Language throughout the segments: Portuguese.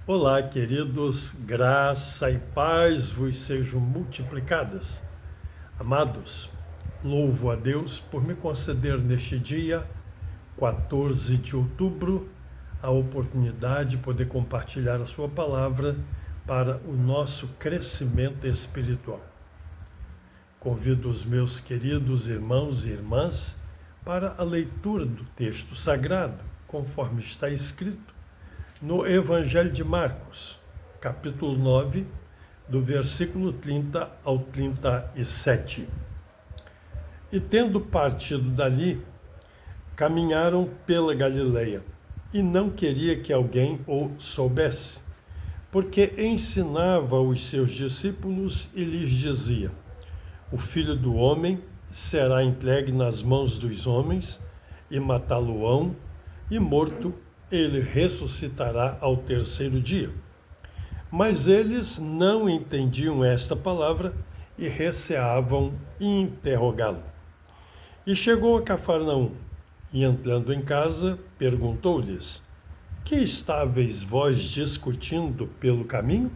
Olá, queridos, graça e paz vos sejam multiplicadas. Amados, louvo a Deus por me conceder neste dia, 14 de outubro, a oportunidade de poder compartilhar a sua palavra para o nosso crescimento espiritual. Convido os meus queridos irmãos e irmãs para a leitura do texto sagrado, conforme está escrito no Evangelho de Marcos, capítulo 9, do versículo 30 ao 37. E tendo partido dali, caminharam pela Galileia, e não queria que alguém o soubesse, porque ensinava os seus discípulos e lhes dizia: o Filho do Homem será entregue nas mãos dos homens, e matá-lo-ão, e morto ele ressuscitará ao terceiro dia. Mas eles não entendiam esta palavra e receavam interrogá-lo. E chegou a Cafarnaum, e entrando em casa, perguntou-lhes: que estáveis vós discutindo pelo caminho?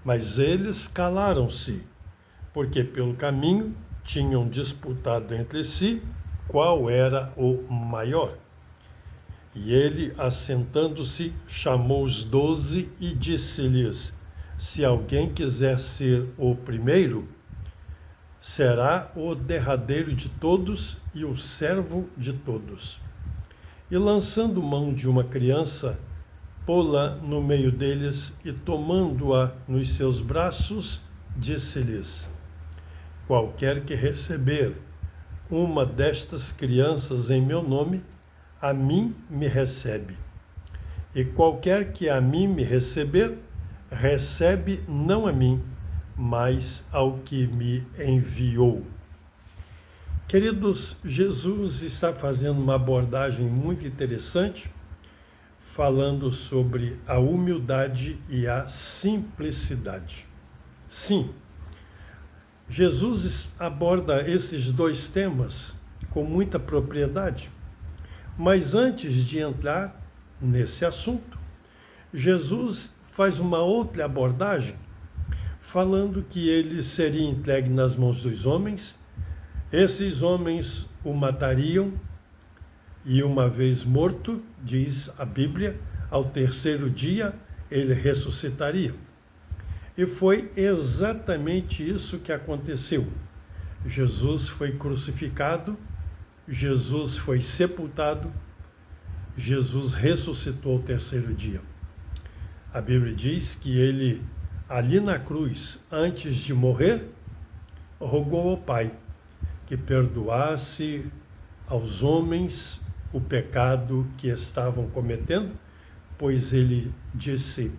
Mas eles calaram-se, porque pelo caminho tinham disputado entre si qual era o maior. E ele, assentando-se, chamou os 12 e disse-lhes: se alguém quiser ser o primeiro, será o derradeiro de todos e o servo de todos. E lançando mão de uma criança, pô-la no meio deles e tomando-a nos seus braços, disse-lhes: qualquer que receber uma destas crianças em meu nome, a mim me recebe. E qualquer que a mim me receber, recebe não a mim, mas ao que me enviou. Queridos, Jesus está fazendo uma abordagem muito interessante, falando sobre a humildade e a simplicidade. Sim, Jesus aborda esses dois temas com muita propriedade. Mas antes de entrar nesse assunto, Jesus faz uma outra abordagem, falando que ele seria entregue nas mãos dos homens, esses homens o matariam, e uma vez morto, diz a Bíblia, ao terceiro dia ele ressuscitaria. E foi exatamente isso que aconteceu. Jesus foi crucificado, Jesus foi sepultado, Jesus ressuscitou ao terceiro dia. A Bíblia diz que ele, ali na cruz, antes de morrer, rogou ao Pai que perdoasse aos homens o pecado que estavam cometendo, pois ele disse: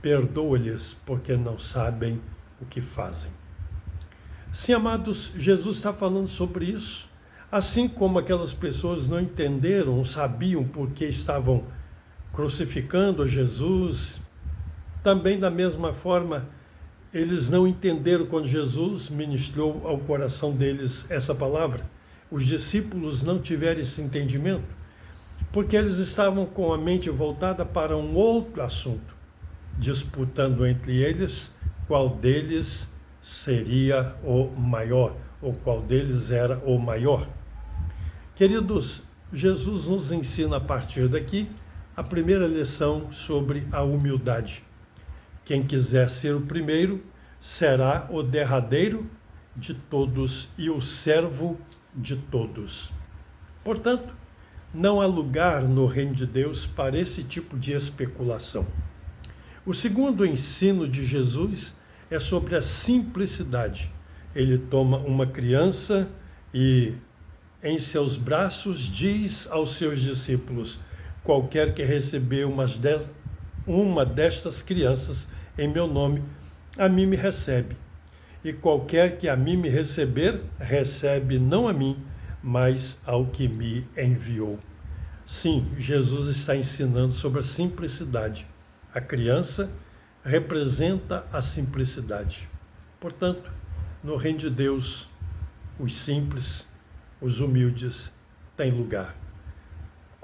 perdoa-lhes, porque não sabem o que fazem. Sim, amados, Jesus está falando sobre isso. Assim como aquelas pessoas não entenderam, sabiam por que estavam crucificando Jesus, também da mesma forma, eles não entenderam quando Jesus ministrou ao coração deles essa palavra. Os discípulos não tiveram esse entendimento, porque eles estavam com a mente voltada para um outro assunto, disputando entre eles qual deles seria o maior, ou qual deles era o maior. Queridos, Jesus nos ensina a partir daqui a primeira lição sobre a humildade. Quem quiser ser o primeiro será o derradeiro de todos e o servo de todos. Portanto, não há lugar no reino de Deus para esse tipo de especulação. O segundo ensino de Jesus é sobre a simplicidade. Ele toma uma criança e em seus braços diz aos seus discípulos: qualquer que receber uma destas crianças em meu nome, a mim me recebe. E qualquer que a mim me receber, recebe não a mim, mas ao que me enviou. Sim, Jesus está ensinando sobre a simplicidade. A criança representa a simplicidade. Portanto, no reino de Deus, os simples, os humildes têm lugar.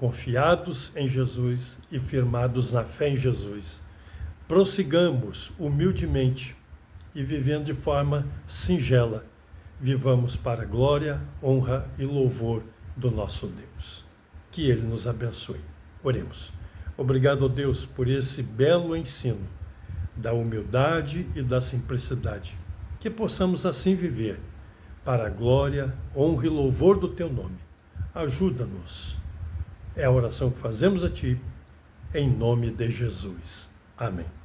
confiados em Jesus e firmados na fé em Jesus, prossigamos humildemente e vivendo de forma singela, vivamos para a glória, honra e louvor do nosso Deus. Que Ele nos abençoe. Oremos. Obrigado, ó Deus, por esse belo ensino da humildade e da simplicidade. Que possamos assim viver para a glória, honra e louvor do Teu nome. Ajuda-nos. É a oração que fazemos a Ti, em nome de Jesus. Amém.